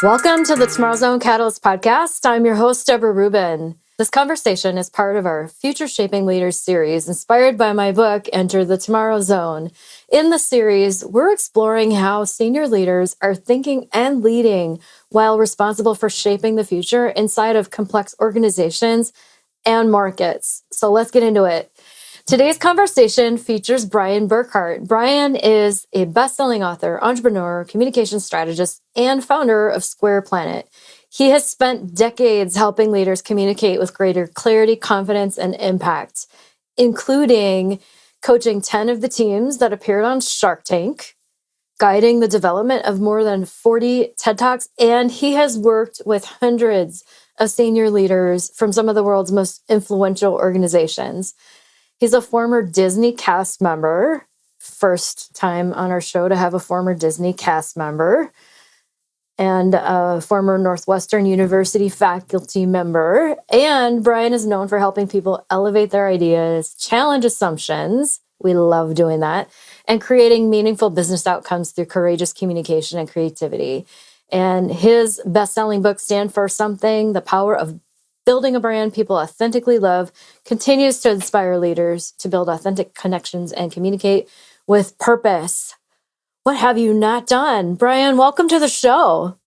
Welcome to the Tomorrow Zone Catalyst podcast. I'm your host, Deborah Rubin. This conversation is part of our Future Shaping Leaders series, inspired by my book, Enter the Tomorrow Zone. In the series, we're exploring how senior leaders are thinking and leading while responsible for shaping the future inside of complex organizations and markets. So let's get into it. Today's conversation features Brian Burkhart. Brian is a best-selling author, entrepreneur, communication strategist, and founder of Square Planet. He has spent decades helping leaders communicate with greater clarity, confidence, and impact, including coaching 10 of the teams that appeared on Shark Tank, guiding the development of more than 40 TED Talks, and he has worked with hundreds of senior leaders from some of the world's most influential organizations. He's a former Disney cast member, first time on our show to have a former Disney cast member, and a former Northwestern University faculty member. And Brian is known for helping people elevate their ideas, challenge assumptions. We love doing that, and creating meaningful business outcomes through courageous communication and creativity. And his best-selling book, Stand for Something, The Power of Building a Brand People Authentically Love, continues to inspire leaders to build authentic connections and communicate with purpose. What have you not done? Brian, welcome to the show.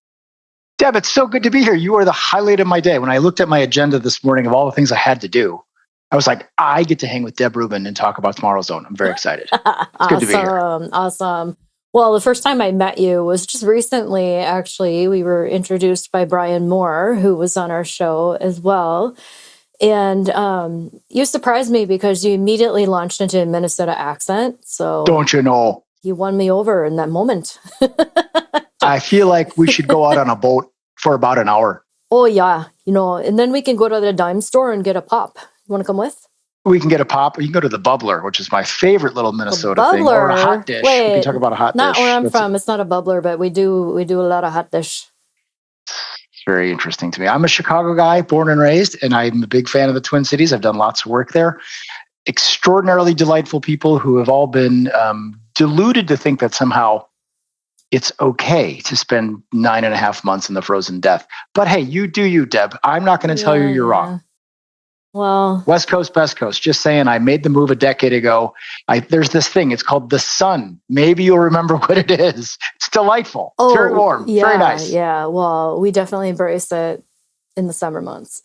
Deb, it's so good to be here. You are the highlight of my day. When I looked at my agenda this morning of all the things I had to do, I was like, I get to hang with Deb Rubin and talk about Tomorrow Zone. I'm very excited. It's good to be here. Awesome. Well, the first time I met you was just recently, actually. We were introduced by Brian Moore, who was on our show as well. And you surprised me because you immediately launched into a Minnesota accent. So don't you know? You won me over in that moment. I feel like we should go out on a boat for about an hour. Oh, yeah. And then we can go to the dime store and get a pop. You want to come with? We can get a pop. You can go to the Bubbler, which is my favorite little Minnesota thing, or a hot dish. Wait, we can talk about a hot dish. Not where I'm from. It's not a Bubbler, but we do a lot of hot dish. It's very interesting to me. I'm a Chicago guy, born and raised, and I'm a big fan of the Twin Cities. I've done lots of work there. Extraordinarily delightful people who have all been deluded to think that somehow it's okay to spend 9.5 months in the frozen death. But hey, you do you, Deb. I'm not going to tell you you're wrong. Well, West Coast, Best Coast. Just saying, I made the move a decade ago. There's this thing. It's called the sun. Maybe you'll remember what it is. It's delightful. It's very warm. Yeah, very nice. Yeah. Well, we definitely embrace it in the summer months.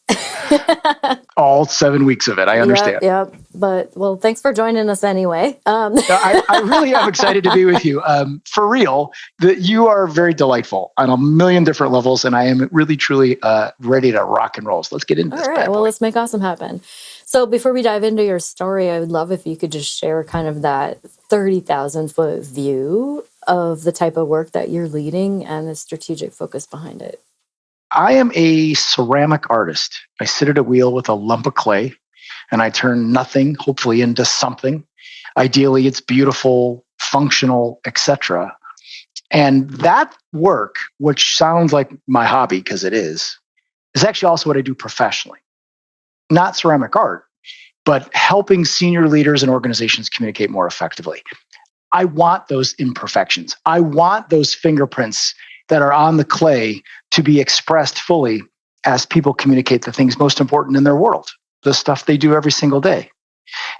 All 7 weeks of it. I understand. Yep. But, well, thanks for joining us anyway. I really am excited to be with you. For real, you are very delightful on a million different levels, and I am really, truly ready to rock and roll. So let's get into this. All right. Well, let's make awesome happen. So before we dive into your story, I would love if you could just share kind of that 30,000-foot view of the type of work that you're leading and the strategic focus behind it. I am a ceramic artist. I sit at a wheel with a lump of clay and I turn nothing, hopefully, into something. Ideally, it's beautiful, functional, etc. And that work, which sounds like my hobby because it is actually also what I do professionally. Not ceramic art, but helping senior leaders and organizations communicate more effectively. I want those imperfections. I want those fingerprints that are on the clay to be expressed fully as people communicate the things most important in their world, the stuff they do every single day.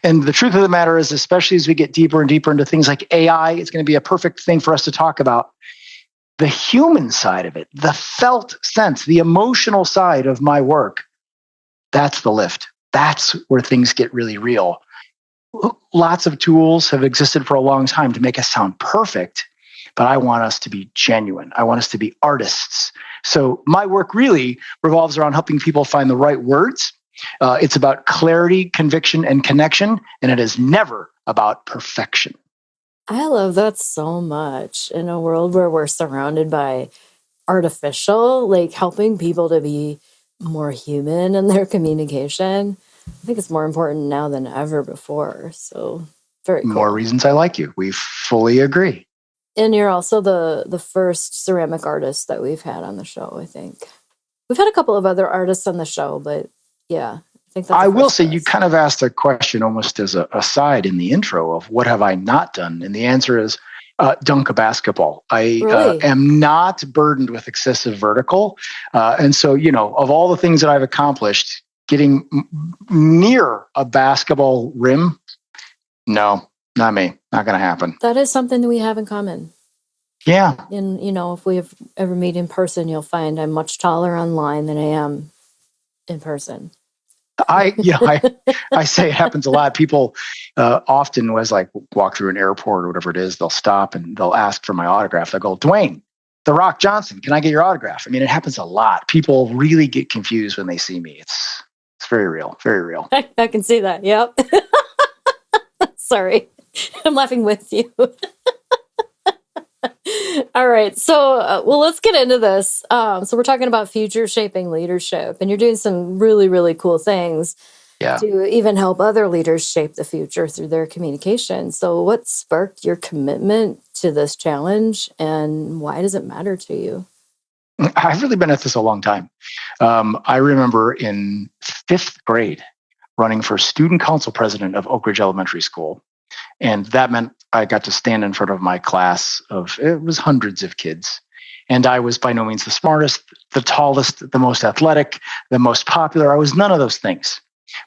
And the truth of the matter is, especially as we get deeper and deeper into things like AI, it's going to be a perfect thing for us to talk about. The human side of it, the felt sense, the emotional side of my work, that's the lift. That's where things get really real. Lots of tools have existed for a long time to make us sound perfect, but I want us to be genuine. I want us to be artists. So my work really revolves around helping people find the right words. It's about clarity, conviction, and connection, and it is never about perfection. I love that so much in a world where we're surrounded by artificial, like helping people to be more human in their communication. I think it's more important now than ever before. So very cool. More reasons I like you. We fully agree. And you're also the first ceramic artist that we've had on the show, I think. We've had a couple of other artists on the show, but yeah, I think that's I will say you kind of asked a question almost as a aside in the intro of what have I not done? And the answer is dunk a basketball. I Really? am not burdened with excessive vertical. And so, of all the things that I've accomplished, getting near a basketball rim, no, not me. Not going to happen. That is something that we have in common. Yeah. And, if we ever meet in person, you'll find I'm much taller online than I am in person. I say it happens a lot. People often, as like walk through an airport or whatever it is, they'll stop and they'll ask for my autograph. They'll go, Dwayne, The Rock Johnson, can I get your autograph? I mean, it happens a lot. People really get confused when they see me. It's very real, very real. I can see that. Yep. Sorry, I'm laughing with you. All right. So, let's get into this. So we're talking about future shaping leadership, and you're doing some really, really cool things to even help other leaders shape the future through their communication. So what sparked your commitment to this challenge, and why does it matter to you? I've really been at this a long time. I remember in 5th grade running for student council president of Oak Ridge Elementary School. And that meant I got to stand in front of my class it was hundreds of kids. And I was by no means the smartest, the tallest, the most athletic, the most popular. I was none of those things.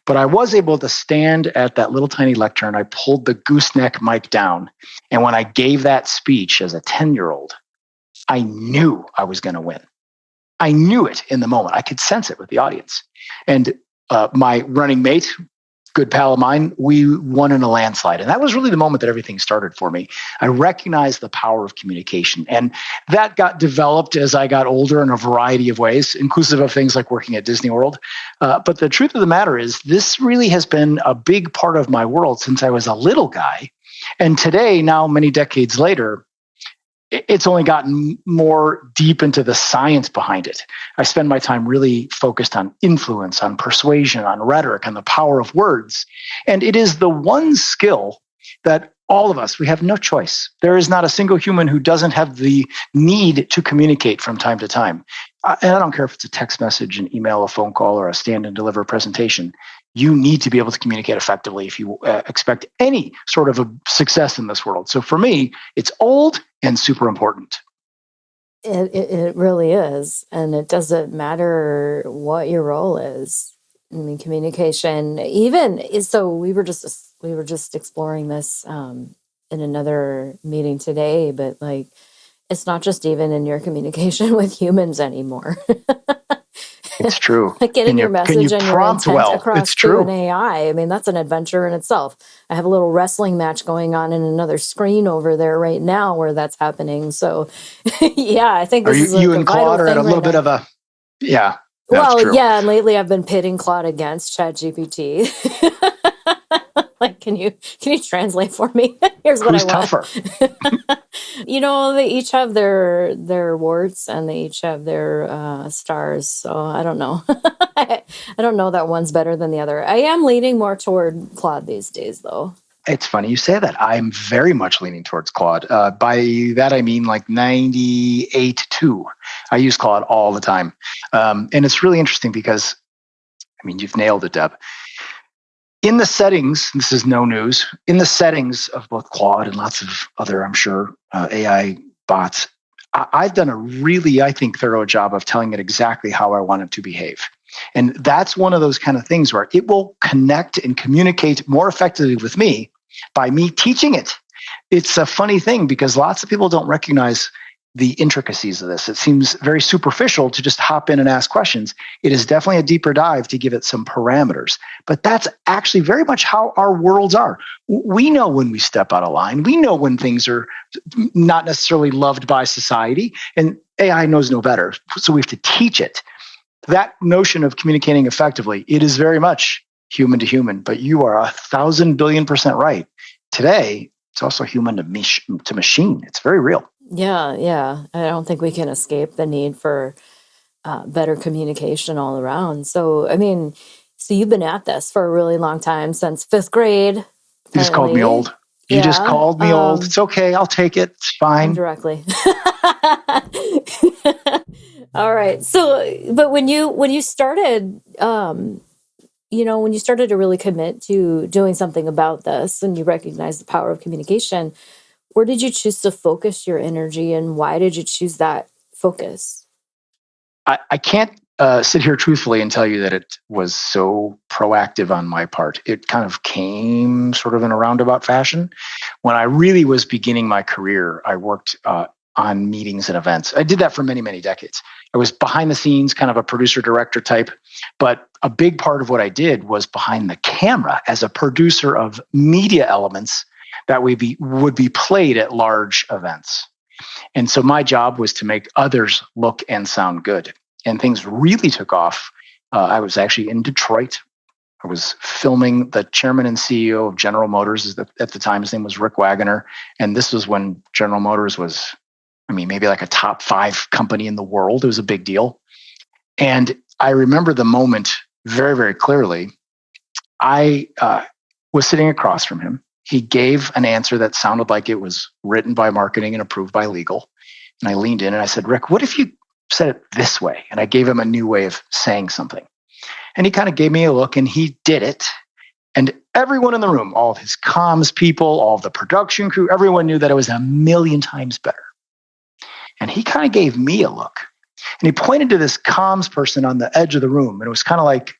But I was able to stand at that little tiny lectern. I pulled the gooseneck mic down. And when I gave that speech as a 10-year-old, I knew I was going to win. I knew it in the moment. I could sense it with the audience. And my running mate, good pal of mine, we won in a landslide. And that was really the moment that everything started for me. I recognized the power of communication. And that got developed as I got older in a variety of ways, inclusive of things like working at Disney World. But the truth of the matter is, this really has been a big part of my world since I was a little guy. And today, now many decades later, it's only gotten more deep into the science behind it. I spend my time really focused on influence, on persuasion, on rhetoric, on the power of words. And it is the one skill that all of us, we have no choice. There is not a single human who doesn't have the need to communicate from time to time. And I don't care if it's a text message, an email, a phone call, or a stand and deliver presentation. You need to be able to communicate effectively if you expect any sort of a success in this world. So for me, it's old and super important. It really is. And it doesn't matter what your role is. I mean, communication, even so we were just exploring this in another meeting today, but like, it's not just even in your communication with humans anymore. It's true. Like getting your message and your intent across it's true. to an AI. I mean, that's an adventure in itself. I have a little wrestling match going on in another screen over there right now where that's happening. So, yeah, I think this is you and Claude are at a little bit of a, yeah. Well, yeah, and lately I've been pitting Claude against ChatGPT. Like, can you translate for me? Here's what I want. Tougher? They each have their warts and they each have their stars. So I don't know. I don't know that one's better than the other. I am leaning more toward Claude these days, though. It's funny you say that. I'm very much leaning towards Claude. By that, I mean like 98.2. I use Claude all the time. And it's really interesting because, I mean, you've nailed it, Deb. In the settings, this is no news, in the settings of both Claude and lots of other, I'm sure, AI bots, I've done a really, I think, thorough job of telling it exactly how I want it to behave. And that's one of those kind of things where it will connect and communicate more effectively with me by me teaching it. It's a funny thing because lots of people don't recognize the intricacies of this. It seems very superficial to just hop in and ask questions. It is definitely a deeper dive to give it some parameters. But that's actually very much how our worlds are. We know when we step out of line. We know when things are not necessarily loved by society, and AI knows no better. So we have to teach it. That notion of communicating effectively, it is very much human to human, but you are 1,000 billion% right. Today, it's also human to machine. It's very real. Yeah. I don't think we can escape the need for better communication all around. So, I mean, you've been at this for a really long time, since 5th grade. You just called me old. You just called me old. It's okay. I'll take it. It's fine. Indirectly. All right. So, but when you started, when you started to really commit to doing something about this and you recognize the power of communication, Where did you choose to focus your energy, and why did you choose that focus? I can't sit here truthfully and tell you that it was so proactive on my part. It kind of came sort of in a roundabout fashion. When I really was beginning my career, I worked on meetings and events. I did that for many, many decades. I was behind the scenes, kind of a producer director type, but a big part of what I did was behind the camera as a producer of media elements that would be played at large events. And so my job was to make others look and sound good. And things really took off. I was actually in Detroit. I was filming the chairman and CEO of General Motors. At the time, his name was Rick Wagoner. And this was when General Motors was, maybe like a top 5 company in the world. It was a big deal. And I remember the moment very, very clearly. I was sitting across from him. He gave an answer that sounded like it was written by marketing and approved by legal. And I leaned in and I said, Rick, what if you said it this way? And I gave him a new way of saying something. And he kind of gave me a look and he did it. And everyone in the room, all of his comms people, all of the production crew, everyone knew that it was a million times better. And he kind of gave me a look. And he pointed to this comms person on the edge of the room. And it was kind of like,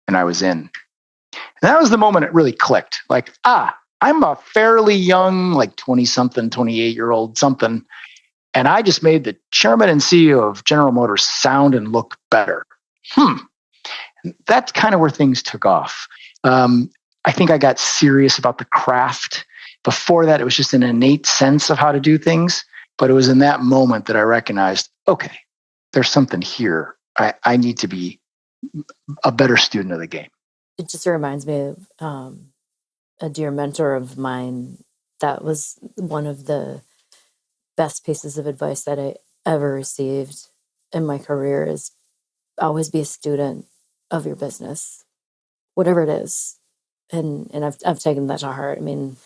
and I was in. And that was the moment it really clicked. Like, I'm a fairly young, like 20-something, 28-year-old something. And I just made the chairman and CEO of General Motors sound and look better. That's kind of where things took off. I think I got serious about the craft. Before that, it was just an innate sense of how to do things. But it was in that moment that I recognized, okay, there's something here. I need to be a better student of the game. It just reminds me of a dear mentor of mine. That was one of the best pieces of advice that I ever received in my career, is always be a student of your business, whatever it is. And I've taken that to heart. I'm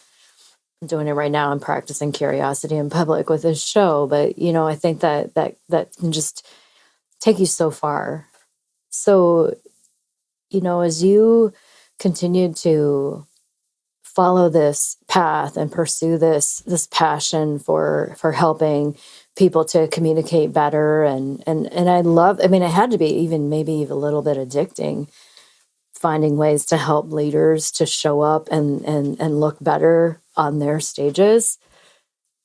doing it right now. I'm practicing curiosity in public with this show, but I think that can just take you so far. So, as you continued to follow this path and pursue this passion for helping people to communicate better, and I love, it had to be even maybe a little bit addicting, finding ways to help leaders to show up and look better on their stages.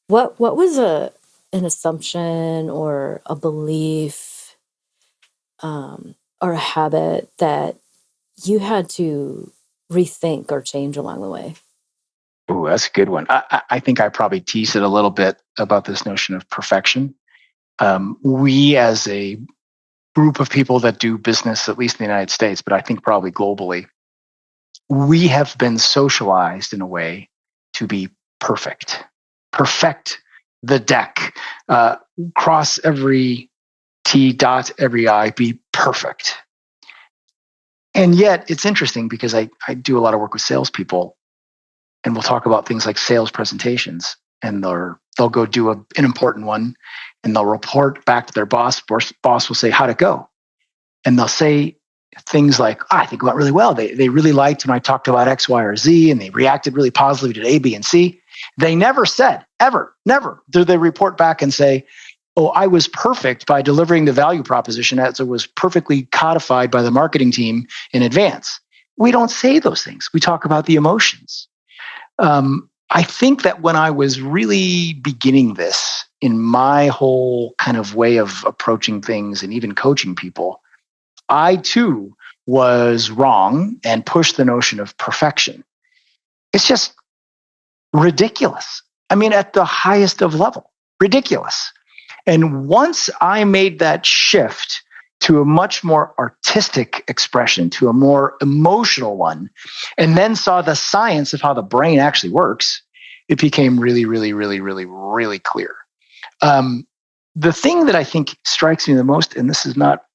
What was an assumption or a belief or a habit that you had to rethink or change along the way? Ooh, that's a good one. I think I probably teased it a little bit about this notion of perfection. We, as a group of people that do business, at least in the United States, but I think probably globally, we have been socialized in a way to be perfect. Perfect the deck. Cross every T, dot every I, be perfect. And yet it's interesting because I do a lot of work with salespeople, and we'll talk about things like sales presentations, and they'll go do an important one, and they'll report back to their boss. Boss will say, how'd it go? And they'll say things like, I think it went really well. They really liked when I talked about X, Y, or Z, and they reacted really positively to A, B, and C. They never said, ever, never, do they report back and say, oh, I was perfect by delivering the value proposition as it was perfectly codified by the marketing team in advance. We don't say those things. We talk about the emotions. I think that when I was really beginning this in my whole kind of way of approaching things and even coaching people, I too was wrong and pushed the notion of perfection. It's just ridiculous. At the highest of level, ridiculous. And once I made that shift to a much more artistic expression, to a more emotional one, and then saw the science of how the brain actually works, it became really, really, really, really, really clear. The thing that I think strikes me the most, and this is not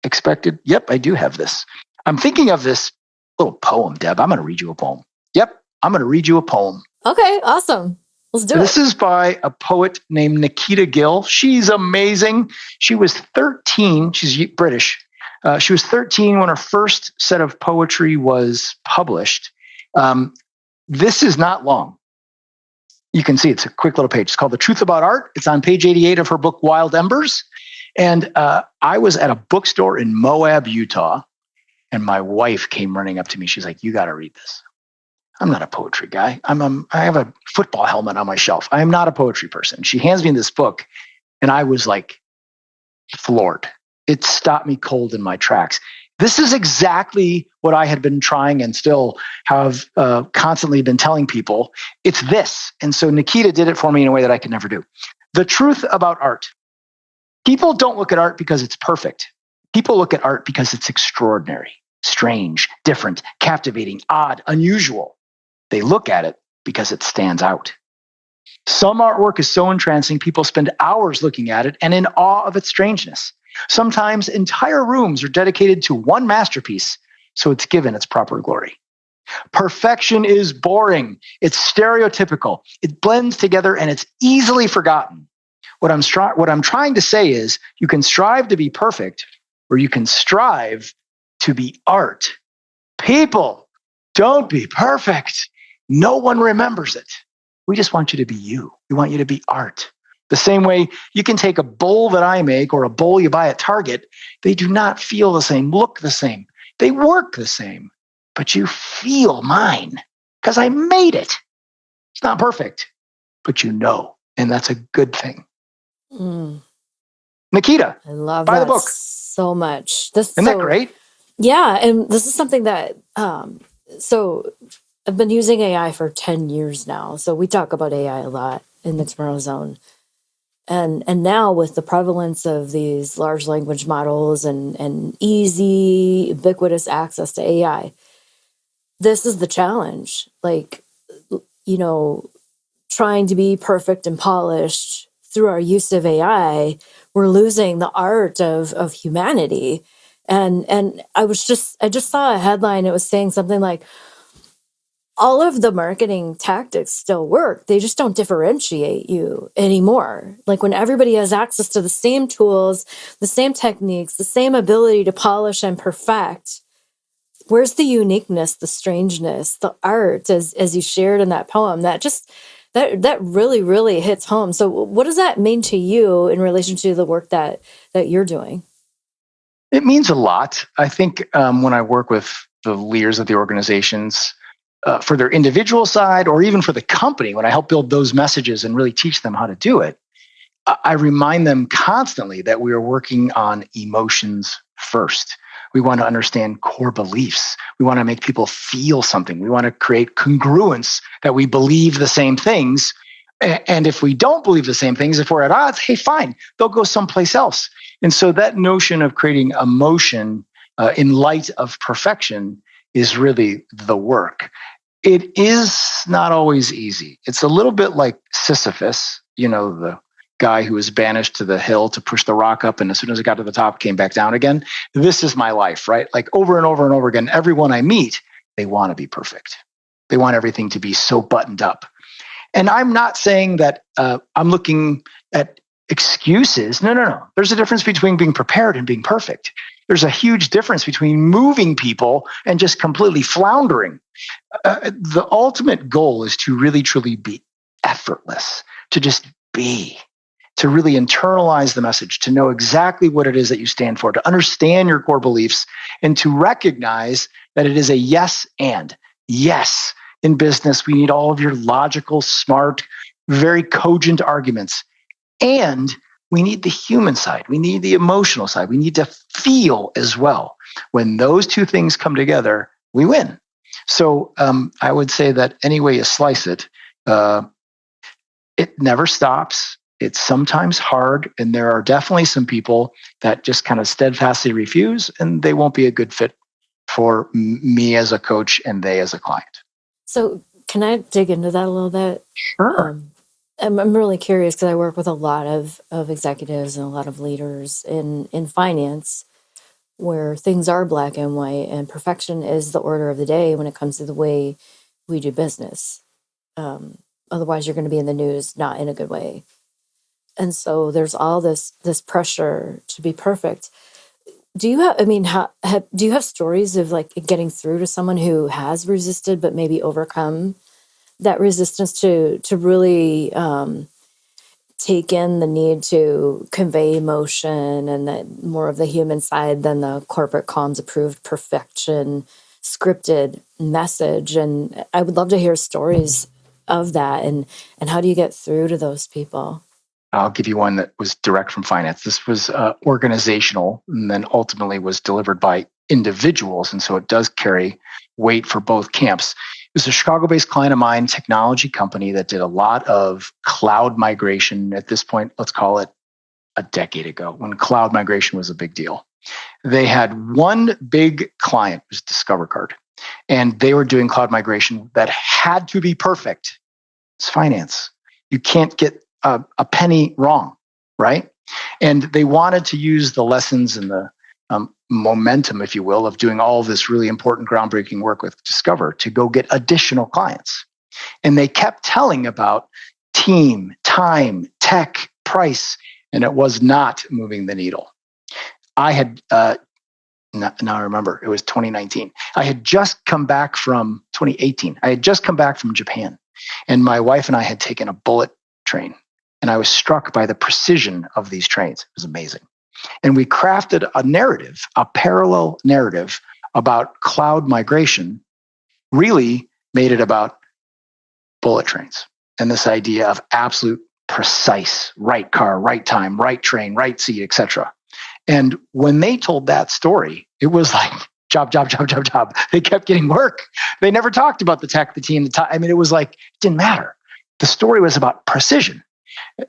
expected. Yep, I do have this. I'm thinking of this little poem, Deb. I'm going to read you a poem. Yep, I'm going to read you a poem. Okay, awesome. Let's do it. This is by a poet named Nikita Gill. She's amazing. She was 13. She's British. She was 13 when her first set of poetry was published. This is not long. You can see it's a quick little page. It's called The Truth About Art. It's on page 88 of her book, Wild Embers. And I was at a bookstore in Moab, Utah, and my wife came running up to me. She's like, you got to read this. I'm not a poetry guy. I have a football helmet on my shelf. I am not a poetry person. She hands me this book, and I was like floored. It stopped me cold in my tracks. This is exactly what I had been trying and still have constantly been telling people. It's this. And so Nikita did it for me in a way that I could never do. The truth about art. People don't look at art because it's perfect. People look at art because it's extraordinary, strange, different, captivating, odd, unusual. They look at it because it stands out. Some artwork is so entrancing, people spend hours looking at it and in awe of its strangeness. Sometimes entire rooms are dedicated to one masterpiece, so it's given its proper glory. Perfection is boring. It's stereotypical. It blends together and it's easily forgotten. What I'm trying to say is you can strive to be perfect or you can strive to be art. People, don't be perfect. No one remembers it. We just want you to be you. We want you to be art. The same way you can take a bowl that I make or a bowl you buy at Target. They do not feel the same, look the same. They work the same, but you feel mine because I made it. It's not perfect, but you know, and that's a good thing. Mm. Nikita, I love buy that the book. so much. Isn't that great? Yeah, and this is something that so I've been using AI for 10 years now. So we talk about AI a lot in the Tomorrow Zone. And now with the prevalence of these large language models and easy, ubiquitous access to AI, this is the challenge. Like, you know, trying to be perfect and polished through our use of AI, we're losing the art of humanity. And I just saw a headline. It was saying something like, all of the marketing tactics still work. They just don't differentiate you anymore. Like when everybody has access to the same tools, the same techniques, the same ability to polish and perfect, where's the uniqueness, the strangeness, the art, as you shared in that poem? That really, really hits home. So what does that mean to you in relation to the work that you're doing? It means a lot. I think when I work with the leaders of the organizations, for their individual side or even for the company, when I help build those messages and really teach them how to do it, I remind them constantly that we are working on emotions first. We want to understand core beliefs. We want to make people feel something. We want to create congruence that we believe the same things. And if we don't believe the same things, if we're at odds, hey, fine, they'll go someplace else. And so that notion of creating emotion in light of perfection is really the work. It is not always easy. It's a little bit like Sisyphus, the guy who was banished to the hill to push the rock up, and as soon as it got to the top, came back down again. This is my life, right? Like over and over and over again, everyone I meet, they want to be perfect. They want everything to be so buttoned up. And I'm not saying that I'm looking at excuses. No. There's a difference between being prepared and being perfect. There's a huge difference between moving people and just completely floundering. The ultimate goal is to really, truly be effortless, to just be, to really internalize the message, to know exactly what it is that you stand for, to understand your core beliefs, and to recognize that it is a yes and. Yes, in business, we need all of your logical, smart, very cogent arguments. And we need the human side. We need the emotional side. We need to feel as well. When those two things come together, we win. So I would say that any way you slice it, it never stops. It's sometimes hard. And there are definitely some people that just kind of steadfastly refuse, and they won't be a good fit for me as a coach and they as a client. So can I dig into that a little bit? Sure. I'm really curious because I work with a lot of executives and a lot of leaders in finance where things are black and white and perfection is the order of the day when it comes to the way we do business. Otherwise, you're going to be in the news, not in a good way. And so there's all this pressure to be perfect. Do you have, do you have stories of like getting through to someone who has resisted but maybe overcome that resistance to really take in the need to convey emotion and that more of the human side than the corporate comms approved perfection scripted message. And I would love to hear stories of that, and how do you get through to those people? I'll give you one that was direct from finance. This was organizational and then ultimately was delivered by individuals. And so it does carry weight for both camps. It was a Chicago-based client of mine, technology company that did a lot of cloud migration. At this point, let's call it a decade ago, when cloud migration was a big deal. They had one big client, it was Discover Card, and they were doing cloud migration that had to be perfect. It's finance. You can't get a penny wrong, right? And they wanted to use the lessons and the momentum, if you will, of doing all of this really important groundbreaking work with Discover to go get additional clients. And they kept telling about team, time, tech, price, and it was not moving the needle. I had, now I remember, it was 2019. I had just come back from 2018. I had just come back from Japan. And my wife and I had taken a bullet train. And I was struck by the precision of these trains. It was amazing. And we crafted a narrative, a parallel narrative about cloud migration, really made it about bullet trains and this idea of absolute precise, right car, right time, right train, right seat, etc. And when they told that story, it was like job, job, job, job, job. They kept getting work. They never talked about the tech, the team, the time. I mean, it was like, it didn't matter. The story was about precision.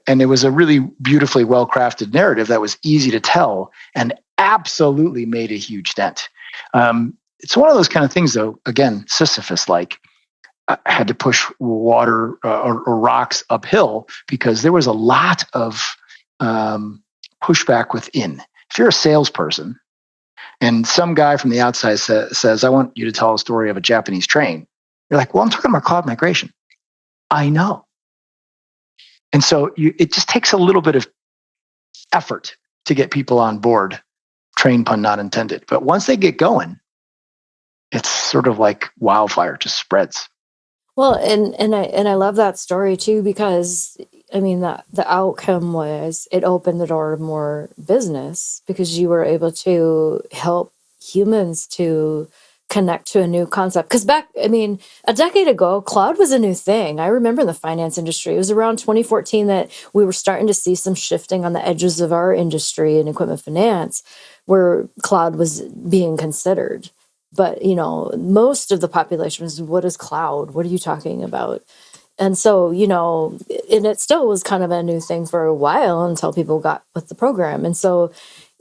And it was a really beautifully well-crafted narrative that was easy to tell and absolutely made a huge dent. It's one of those kind of things, though, again, Sisyphus-like. I had to push water or rocks uphill because there was a lot of pushback within. If you're a salesperson and some guy from the outside says, I want you to tell a story of a Japanese train, you're like, well, I'm talking about cloud migration. I know. And so it just takes a little bit of effort to get people on board, train pun not intended. But once they get going, it's sort of like wildfire, just spreads. Well, and I love that story too, because I mean the outcome was it opened the door to more business because you were able to help humans to connect to a new concept. Because back, I mean, a decade ago, cloud was a new thing. I remember in the finance industry, it was around 2014 that we were starting to see some shifting on the edges of our industry in equipment finance, where cloud was being considered. But most of the population was, what is cloud? What are you talking about? And so, and it still was kind of a new thing for a while until people got with the program. And so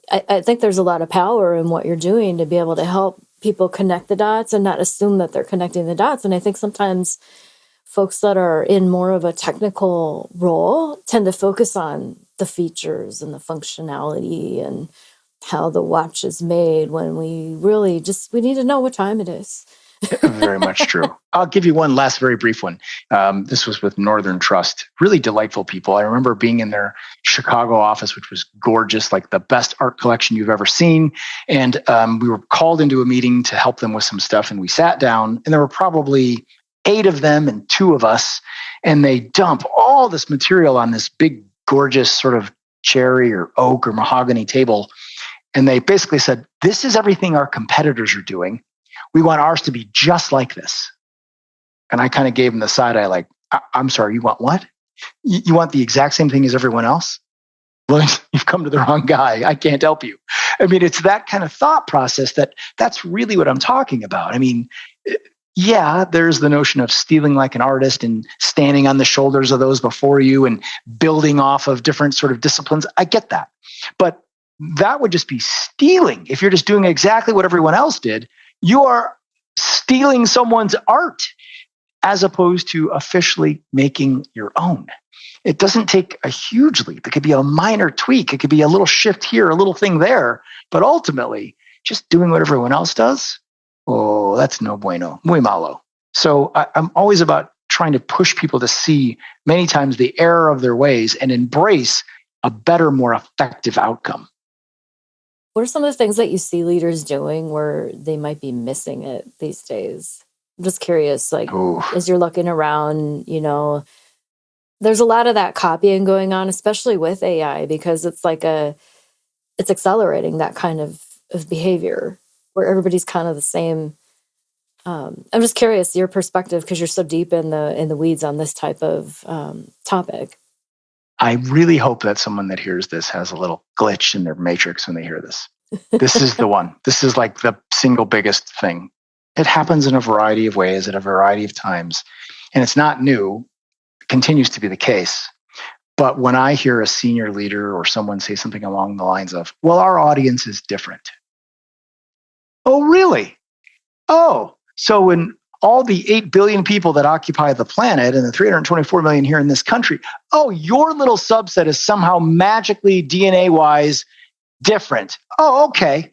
I think there's a lot of power in what you're doing to be able to help people connect the dots and not assume that they're connecting the dots. And I think sometimes folks that are in more of a technical role tend to focus on the features and the functionality and how the watch is made, when we really we need to know what time it is. Very much true. I'll give you one last very brief one. This was with Northern Trust. Really delightful people. I remember being in their Chicago office, which was gorgeous, like the best art collection you've ever seen. And we were called into a meeting to help them with some stuff. And we sat down, and there were probably 8 of them and 2 of us. And they dump all this material on this big, gorgeous sort of cherry or oak or mahogany table. And they basically said, this is everything our competitors are doing. We want ours to be just like this. And I kind of gave them the side eye, like, I'm sorry, you want what? You want the exact same thing as everyone else? Well, you've come to the wrong guy. I can't help you. I mean, it's that kind of thought process that's really what I'm talking about. I mean, yeah, there's the notion of stealing like an artist and standing on the shoulders of those before you and building off of different sort of disciplines. I get that. But that would just be stealing. If you're just doing exactly what everyone else did, you are stealing someone's art as opposed to officially making your own. It doesn't take a huge leap. It could be a minor tweak. It could be a little shift here, a little thing there. But ultimately, just doing what everyone else does, oh, that's no bueno, muy malo. So I'm always about trying to push people to see many times the error of their ways and embrace a better, more effective outcome. What are some of the things that you see leaders doing where they might be missing it these days? I'm just curious, like, Ooh. as you're looking around, there's a lot of that copying going on, especially with AI, because it's accelerating that kind of behavior where everybody's kind of the same. I'm just curious your perspective because you're so deep in the weeds on this type of topic. I really hope that someone that hears this has a little glitch in their matrix when they hear this. This is the one. This is like the single biggest thing. It happens in a variety of ways at a variety of times. And it's not new. It continues to be the case. But when I hear a senior leader or someone say something along the lines of, well, our audience is different. Oh, really? Oh, so when all the 8 billion people that occupy the planet and the 324 million here in this country, oh, your little subset is somehow magically DNA wise different. Oh, okay.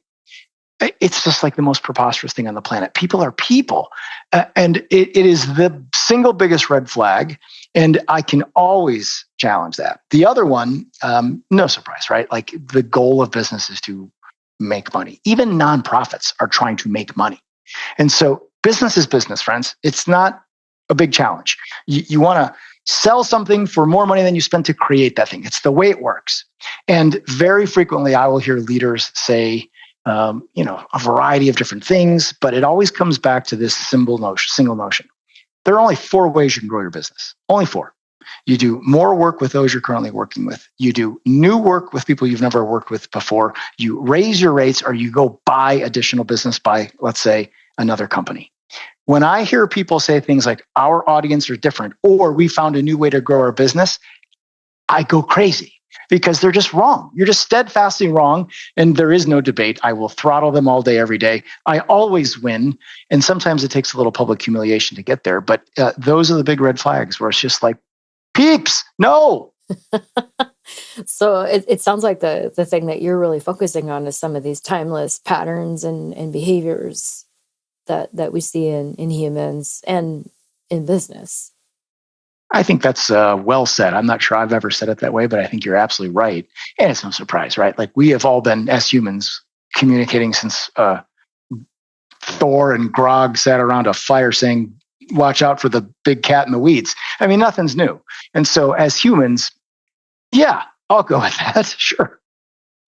It's just like the most preposterous thing on the planet. People are people. And it is the single biggest red flag. And I can always challenge that. The other one, no surprise, right? Like the goal of business is to make money. Even nonprofits are trying to make money. And so business is business, friends. It's not a big challenge. You want to sell something for more money than you spent to create that thing. It's the way it works. And very frequently, I will hear leaders say, a variety of different things, but it always comes back to this single notion. There are only 4 ways you can grow your business. Only 4. You do more work with those you're currently working with. You do new work with people you've never worked with before. You raise your rates, or you go buy additional business by, let's say, another company. When I hear people say things like, our audience are different, or we found a new way to grow our business, I go crazy because they're just wrong. You're just steadfastly wrong. And there is no debate. I will throttle them all day, every day. I always win. And sometimes it takes a little public humiliation to get there. But those are the big red flags where it's just like, peeps, no. So it sounds like the thing that you're really focusing on is some of these timeless patterns and behaviors that we see in humans and in business. I think that's well said. I'm not sure I've ever said it that way, but I think you're absolutely right. And it's no surprise, right? Like we have all been, as humans, communicating since Thor and Grog sat around a fire saying, watch out for the big cat in the weeds. I mean, nothing's new. And so as humans, yeah, I'll go with that. Sure.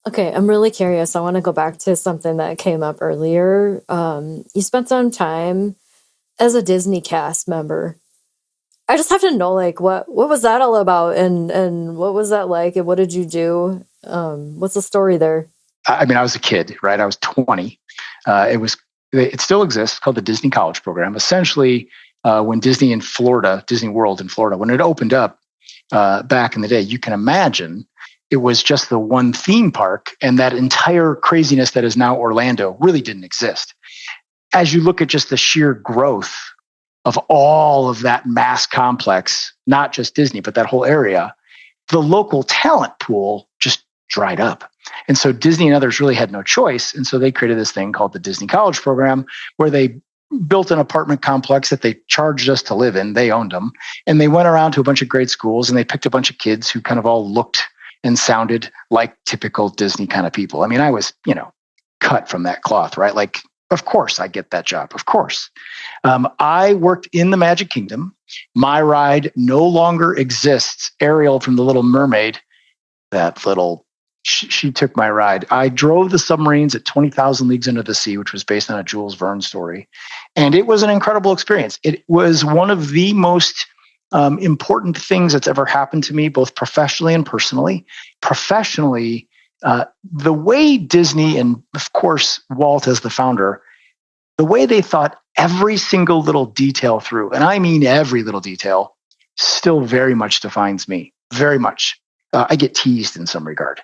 Okay, I'm really curious. I want to go back to something that came up earlier. You spent some time as a Disney cast member. I just have to know, like, what was that all about, and what was that like, and what did you do? What's the story there? I mean, I was a kid, right? I was 20. It still exists, called the Disney College Program. Essentially, when Disney World in Florida, when it opened up back in the day, you can imagine it was just the one theme park, and that entire craziness that is now Orlando really didn't exist. As you look at just the sheer growth of all of that mass complex, not just Disney, but that whole area, the local talent pool just dried up. And so Disney and others really had no choice. And so they created this thing called the Disney College Program, where they built an apartment complex that they charged us to live in. They owned them. And they went around to a bunch of great schools, and they picked a bunch of kids who kind of all looked and sounded like typical Disney kind of people. I mean, I was, cut from that cloth, right? Like, of course I get that job. Of course. I worked in the Magic Kingdom. My ride no longer exists. Ariel from The Little Mermaid, she took my ride. I drove the submarines at 20,000 Leagues Under the Sea, which was based on a Jules Verne story. And it was an incredible experience. It was one of the most important things that's ever happened to me, both professionally and personally. Professionally, the way Disney, and of course Walt as the founder, the way they thought every single little detail through, and I mean every little detail, still very much defines me. Very much. I get teased in some regard.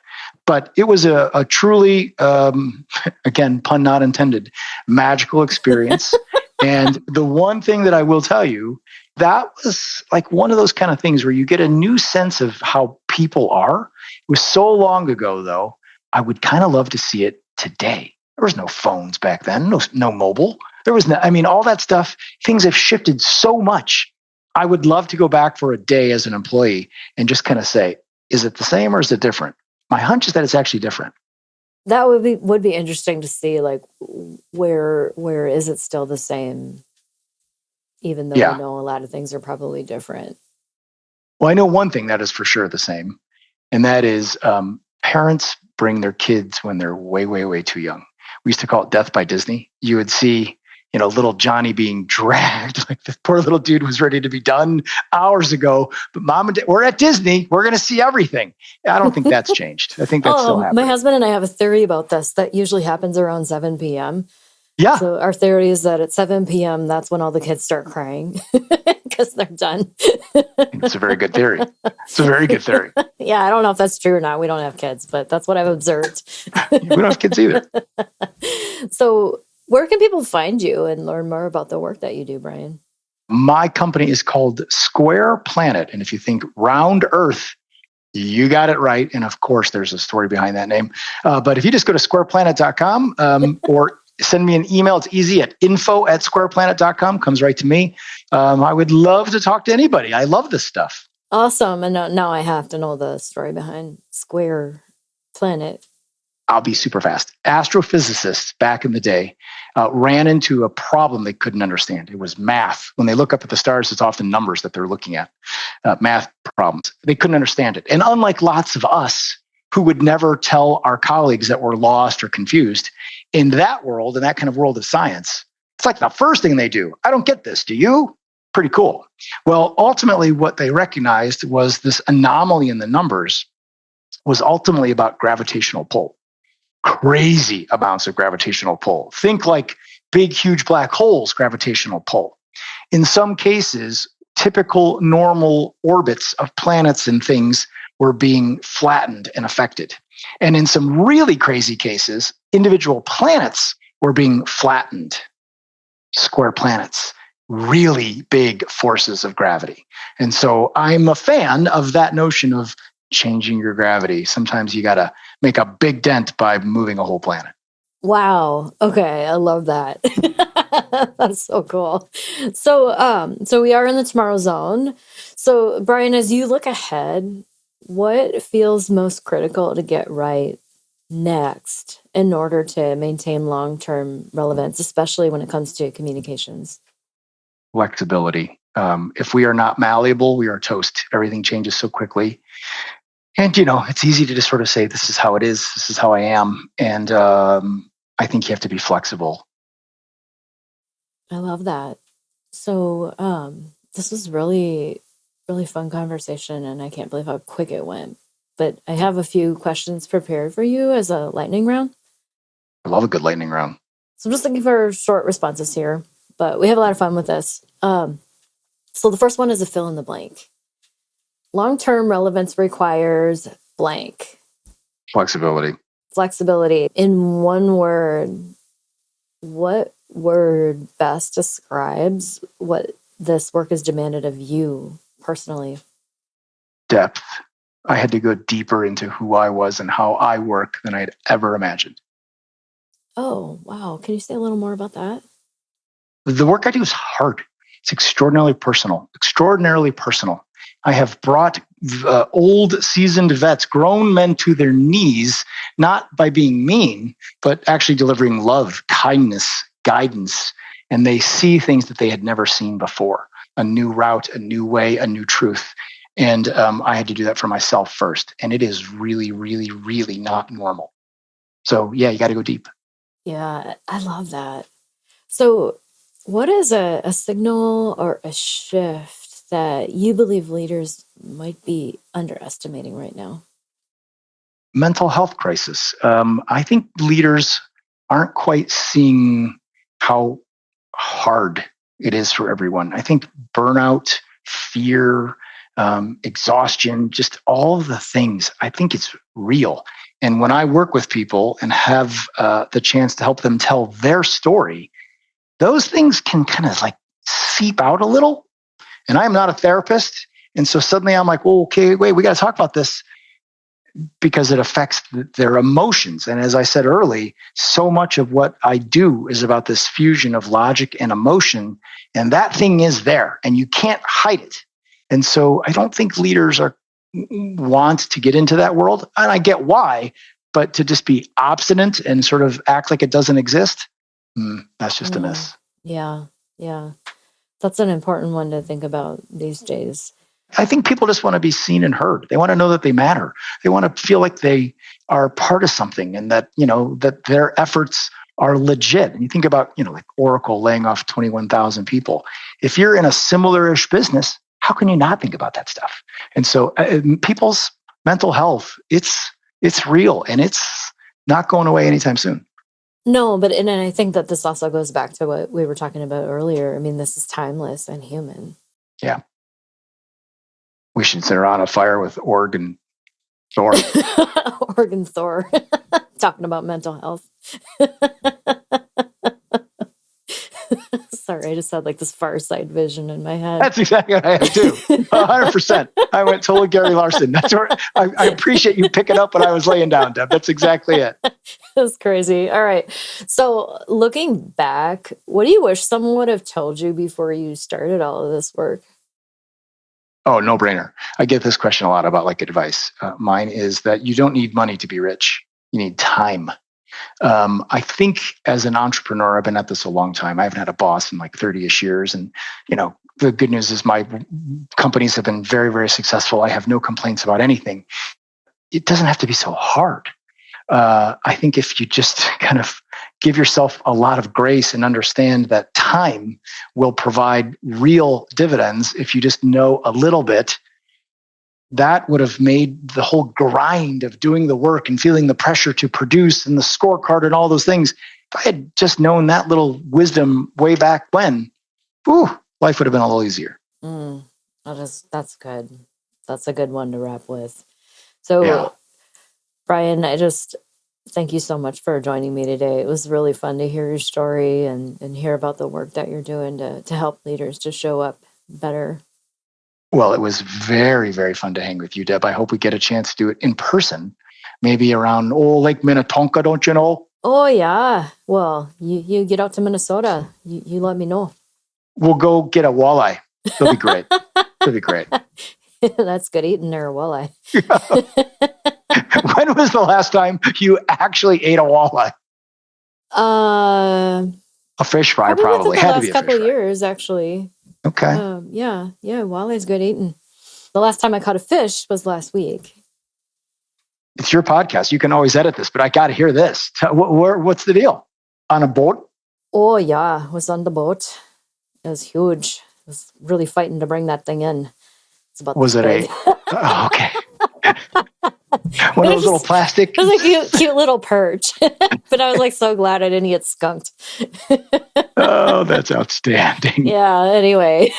But it was a truly, again, pun not intended, magical experience. And the one thing that I will tell you, that was like one of those kind of things where you get a new sense of how people are. It was so long ago, though, I would kind of love to see it today. There was no phones back then, no mobile. There was all that stuff, things have shifted so much. I would love to go back for a day as an employee and just kind of say, is it the same or is it different? My hunch is that it's actually different. That would be interesting to see, like, where is it still the same? even though we Yeah. know a lot of things are probably different. Well, I know one thing that is for sure the same, and that is parents bring their kids when they're way, way, way too young. We used to call it death by Disney. You would see, little Johnny being dragged. Like the poor little dude was ready to be done hours ago. But mom and dad, we're at Disney. We're going to see everything. I don't think that's changed. I think that's still My happening. husband and I have a theory about this that usually happens around 7 p.m. Yeah. So our theory is that at 7 p.m., that's when all the kids start crying because they're done. It's a very good theory. It's a very good theory. Yeah, I don't know if that's true or not. We don't have kids, but that's what I've observed. We don't have kids either. So where can people find you and learn more about the work that you do, Brian? My company is called Square Planet. And if you think round Earth, you got it right. And of course, there's a story behind that name. But if you just go to squareplanet.com or send me an email, it's easy at info@squareplanet.com, comes right to me. I would love to talk to anybody. I love this stuff. Awesome. And now I have to know the story behind Square Planet. I'll be super fast. Astrophysicists back in the day ran into a problem they couldn't understand. It was math. When they look up at the stars, it's often numbers that they're looking at, math problems. They couldn't understand it. And unlike lots of us who would never tell our colleagues that we're lost or confused, in that world, in that kind of world of science, it's like the first thing they do. I don't get this. Do you? Pretty cool. Well, ultimately, what they recognized was this anomaly in the numbers was ultimately about gravitational pull. Crazy amounts of gravitational pull. Think like big, huge black holes, gravitational pull. In some cases, typical normal orbits of planets and things were being flattened and affected. And in some really crazy cases, individual planets were being flattened. Square planets, really big forces of gravity. And so I'm a fan of that notion of changing your gravity. Sometimes you got to make a big dent by moving a whole planet. Wow. Okay. I love that. That's so cool. So we are in the tomorrow zone. So Brian, as you look ahead, what feels most critical to get right next in order to maintain long-term relevance, especially when it comes to communications? Flexibility. If we are not malleable, we are toast. Everything changes so quickly. And, it's easy to just sort of say, this is how it is. This is how I am. And I think you have to be flexible. I love that. So this was really, really fun conversation, and I can't believe how quick it went. But I have a few questions prepared for you as a lightning round. I love a good lightning round. So I'm just looking for short responses here, but we have a lot of fun with this. So the first one is a fill in the blank. Long-term relevance requires blank. Flexibility. Flexibility. In one word, what word best describes what this work has demanded of you personally? Depth. I had to go deeper into who I was and how I work than I'd ever imagined. Oh, wow. Can you say a little more about that? The work I do is hard. It's extraordinarily personal. I have brought old, seasoned vets, grown men to their knees, not by being mean, but actually delivering love, kindness, guidance. And they see things that they had never seen before, a new route, a new way, a new truth. And I had to do that for myself first. And it is really, really, really not normal. So yeah, you got to go deep. Yeah, I love that. So what is a signal or a shift that you believe leaders might be underestimating right now? Mental health crisis. I think leaders aren't quite seeing how hard it is for everyone. I think burnout, fear, exhaustion, just all of the things, I think it's real. And when I work with people and have the chance to help them tell their story, those things can kind of like seep out a little. And I am not a therapist. And so suddenly I'm like, well, okay, wait, we got to talk about this because it affects their emotions. And as I said early, so much of what I do is about this fusion of logic and emotion. And that thing is there and you can't hide it. And so I don't think leaders want to get into that world. And I get why, but to just be obstinate and sort of act like it doesn't exist, that's just a miss. Yeah. That's an important one to think about these days. I think people just want to be seen and heard. They want to know that they matter. They want to feel like they are part of something and that, that their efforts are legit. And you think about, like Oracle laying off 21,000 people. If you're in a similar-ish business, how can you not think about that stuff? And so people's mental health, it's real and it's not going away anytime soon. No, and I think that this also goes back to what we were talking about earlier. I mean, this is timeless and human. Yeah. We should sit around a fire with Oregon Thor. Oregon Thor. Talking about mental health. Sorry, I just had like this Far Side vision in my head. That's exactly what I had too. 100%. I went totally Gary Larson. That's where I appreciate you picking up what I was laying down, Deb. That's exactly it. That's crazy. All right. So looking back, what do you wish someone would have told you before you started all of this work? Oh, no brainer. I get this question a lot about like advice. Mine is that you don't need money to be rich. You need time. I think as an entrepreneur, I've been at this a long time. I haven't had a boss in like 30-ish years. And, the good news is my companies have been very, very successful. I have no complaints about anything. It doesn't have to be so hard. I think if you just kind of give yourself a lot of grace and understand that time will provide real dividends if you just know a little bit, that would have made the whole grind of doing the work and feeling the pressure to produce and the scorecard and all those things. If I had just known that little wisdom way back when, life would have been a little easier. That's good. That's a good one to wrap with. So, yeah. Brian, I just thank you so much for joining me today. It was really fun to hear your story and hear about the work that you're doing to help leaders to show up better. Well, it was very, very fun to hang with you, Deb. I hope we get a chance to do it in person, maybe around Lake Minnetonka, don't you know? Oh, yeah. Well, you get out to Minnesota, you let me know. We'll go get a walleye. It'll be great. It'll be great. That's good eating there, a walleye. When was the last time you actually ate a walleye? A fish fry, probably. Had to be a couple of years, actually. Okay. Yeah. Walleye's good eating. The last time I caught a fish was last week. It's your podcast. You can always edit this, but I got to hear this. What's the deal? On a boat? Oh, yeah. I was on the boat. It was huge. I was really fighting to bring that thing in. Was it a... Oh, okay. One of those little plastic... It was a cute little perch. But I was like so glad I didn't get skunked. Oh, that's outstanding. Yeah, anyway.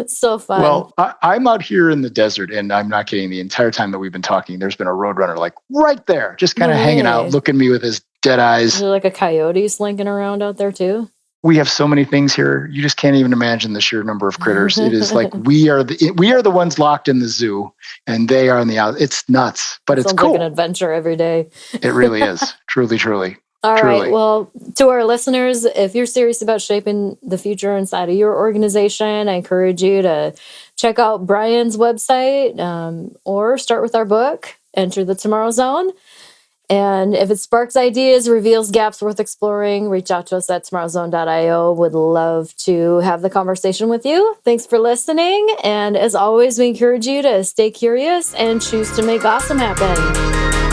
So fun. Well, I'm out here in the desert, and I'm not kidding. The entire time that we've been talking, there's been a roadrunner like right there, just kind of hanging out, looking at me with his dead eyes. Is there like a coyote slinking around out there too? We have so many things here. You just can't even imagine the sheer number of critters. It is like we are the ones locked in the zoo, and they are in the out. It's nuts, but it's cool. Like an adventure every day. It really is. Truly. All right. Well, to our listeners, if you're serious about shaping the future inside of your organization, I encourage you to check out Brian's website or start with our book, Enter the Tomorrow Zone. And if it sparks ideas, reveals gaps worth exploring, reach out to us at tomorrowzone.io. Would love to have the conversation with you. Thanks for listening. And as always, we encourage you to stay curious and choose to make awesome happen.